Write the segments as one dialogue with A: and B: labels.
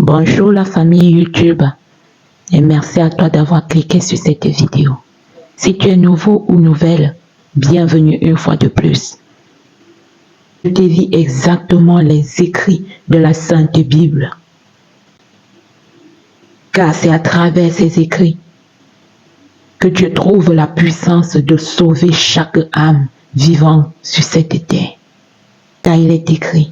A: Bonjour la famille YouTube et merci à toi d'avoir cliqué sur cette vidéo. Si tu es nouveau ou nouvelle, bienvenue une fois de plus. Je dévie exactement les écrits de la Sainte Bible. Car c'est à travers ces écrits que Dieu trouve la puissance de sauver chaque âme vivant sur cette terre. Car il est écrit: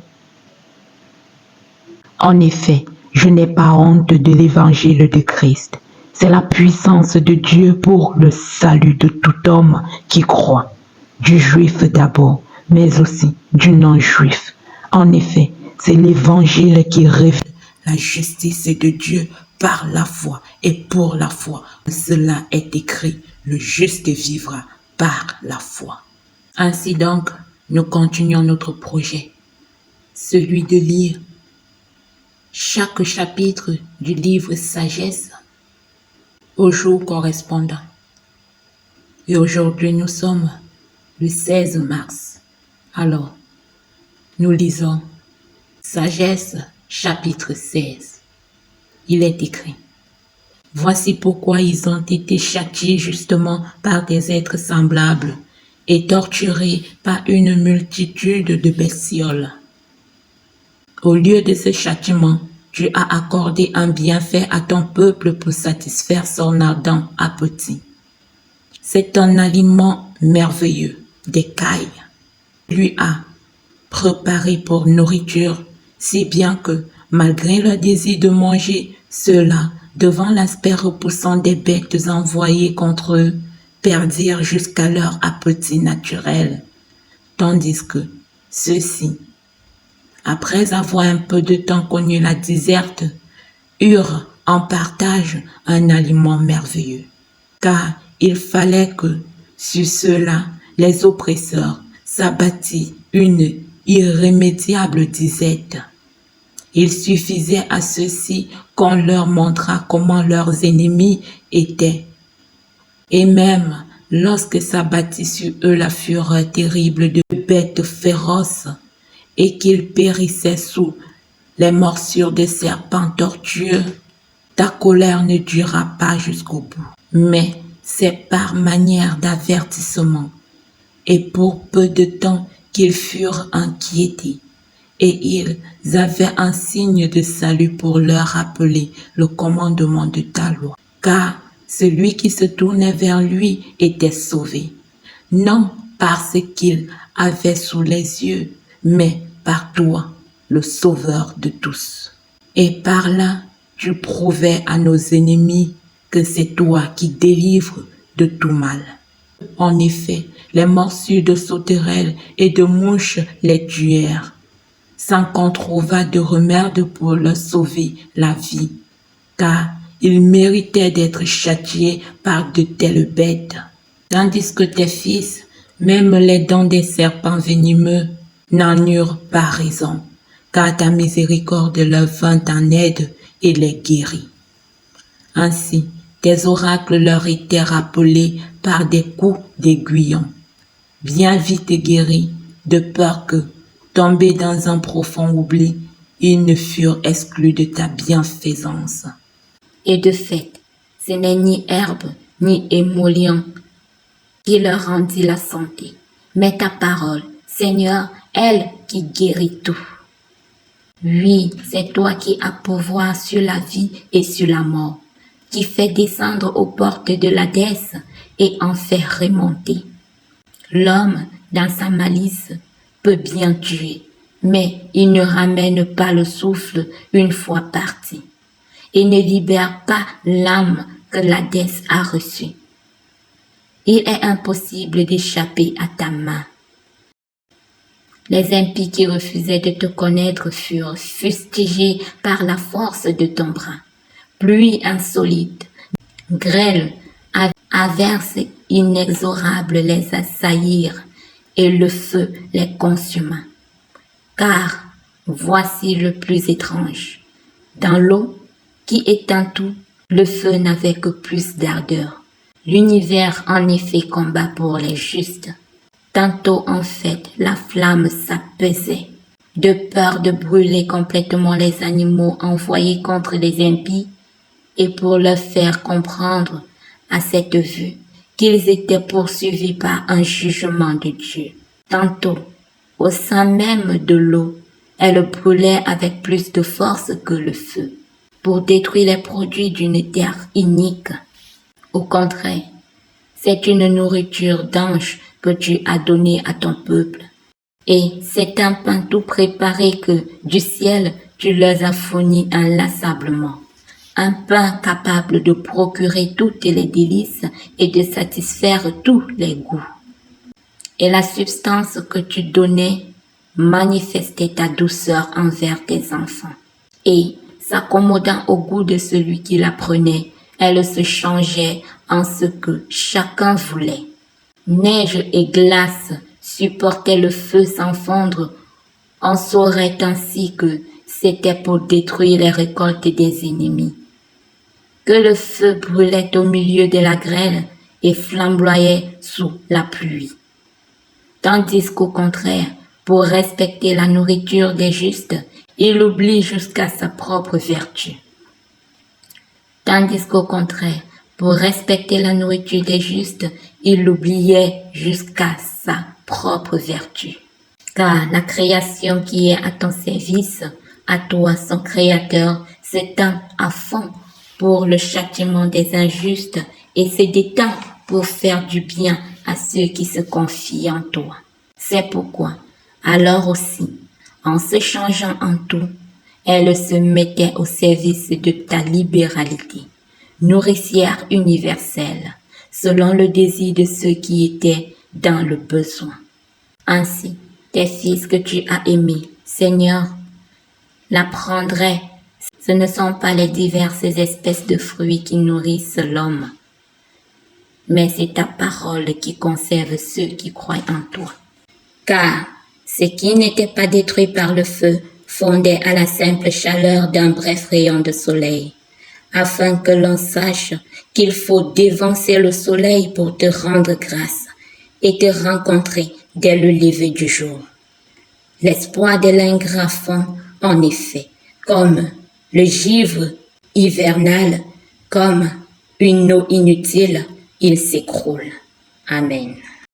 A: en effet, je n'ai pas honte de l'évangile de Christ. C'est la puissance de Dieu pour le salut de tout homme qui croit, du juif d'abord, mais aussi du non-juif. En effet, c'est l'évangile qui révèle la justice de Dieu par la foi et pour la foi. Cela est écrit: le juste vivra par la foi. Ainsi donc, nous continuons notre projet, celui de lire chaque chapitre du livre Sagesse au jour correspondant. Et aujourd'hui, nous sommes le 16 mars. Alors, nous lisons Sagesse chapitre 16. Il est écrit: voici pourquoi ils ont été châtiés justement par des êtres semblables et torturés par une multitude de bestioles. Au lieu de ce châtiment, Dieu a accordé un bienfait à ton peuple pour satisfaire son ardent appétit. C'est un aliment merveilleux, des cailles. Lui a préparé pour nourriture, si bien que, malgré le désir de manger, ceux-là, devant l'aspect repoussant des bêtes envoyées contre eux, perdirent jusqu'à leur appétit naturel, tandis que ceux-ci, après avoir un peu de temps connu la déserte, eurent en partage un aliment merveilleux. Car il fallait que, sur ceux-là, les oppresseurs s'abattît une irrémédiable disette. Il suffisait à ceux-ci qu'on leur montrât comment leurs ennemis étaient. Et même lorsque s'abattit sur eux la fureur terrible de bêtes féroces, et qu'ils périssaient sous les morsures des serpents tortueux, ta colère ne dura pas jusqu'au bout. Mais c'est par manière d'avertissement et pour peu de temps qu'ils furent inquiétés, et ils avaient un signe de salut pour leur rappeler le commandement de ta loi. Car celui qui se tournait vers lui était sauvé, non par ce qu'il avait sous les yeux, mais par toi, le Sauveur de tous. Et par là, tu prouvais à nos ennemis que c'est toi qui délivres de tout mal. En effet, les morsures de sauterelles et de mouches les tuèrent, sans qu'on trouvât de remède pour leur sauver la vie, car ils méritaient d'être châtiés par de telles bêtes. Tandis que tes fils, même les dents des serpents venimeux, n'en eurent pas raison, car ta miséricorde leur vint en aide et les guérit. Ainsi, tes oracles leur étaient rappelés par des coups d'aiguillon, bien vite guéris, de peur que, tombés dans un profond oubli, ils ne furent exclus de ta bienfaisance.
B: Et de fait, ce n'est ni herbe, ni émollient qui leur rendit la santé, mais ta parole, Seigneur, elle qui guérit tout. Oui, c'est toi qui as pouvoir sur la vie et sur la mort, qui fait descendre aux portes de l'Hadès et en fait remonter. L'homme, dans sa malice, peut bien tuer, mais il ne ramène pas le souffle une fois parti, et ne libère pas l'âme que l'Hadès a reçue. Il est impossible d'échapper à ta main. Les impies qui refusaient de te connaître furent fustigés par la force de ton bras. Pluie insolite, grêle, averse inexorable les assaillirent, et le feu les consuma. Car voici le plus étrange. Dans l'eau, qui éteint tout, le feu n'avait que plus d'ardeur. L'univers en effet combat pour les justes. Tantôt en fait la flamme s'apaisait, de peur de brûler complètement les animaux envoyés contre les impies, et pour leur faire comprendre à cette vue qu'ils étaient poursuivis par un jugement de Dieu. Tantôt, au sein même de l'eau, elle brûlait avec plus de force que le feu, pour détruire les produits d'une terre inique. Au contraire, c'est une nourriture d'ange que tu as donnée à ton peuple. Et c'est un pain tout préparé que, du ciel, tu leur as fourni inlassablement. Un pain capable de procurer toutes les délices et de satisfaire tous les goûts. Et la substance que tu donnais manifestait ta douceur envers tes enfants. Et, s'accommodant au goût de celui qui la prenait, elle se changeait en ce que chacun voulait. Neige et glace supportaient le feu sans fondre. On saurait ainsi que c'était pour détruire les récoltes des ennemis. Que le feu brûlait au milieu de la grêle et flamboyait sous la pluie. Tandis qu'au contraire, pour respecter la nourriture des justes, il oublie jusqu'à sa propre vertu. Tandis qu'au contraire, pour respecter la nourriture des justes, il l'oubliait jusqu'à sa propre vertu. Car la création qui est à ton service, à toi son Créateur, s'étend à fond pour le châtiment des injustes et se détend pour faire du bien à ceux qui se confient en toi. C'est pourquoi, alors aussi, en se changeant en tout, elle se mettait au service de ta libéralité, nourricière universelle, selon le désir de ceux qui étaient dans le besoin. Ainsi, tes fils que tu as aimés, Seigneur, l'apprendraient. Ce ne sont pas les diverses espèces de fruits qui nourrissent l'homme, mais c'est ta parole qui conserve ceux qui croient en toi. Car ce qui n'était pas détruit par le feu fondait à la simple chaleur d'un bref rayon de soleil, afin que l'on sache qu'il faut dévancer le soleil pour te rendre grâce et te rencontrer dès le lever du jour. L'espoir de l'ingrat fond, en effet, comme le givre hivernal, comme une eau inutile, il s'écroule. Amen.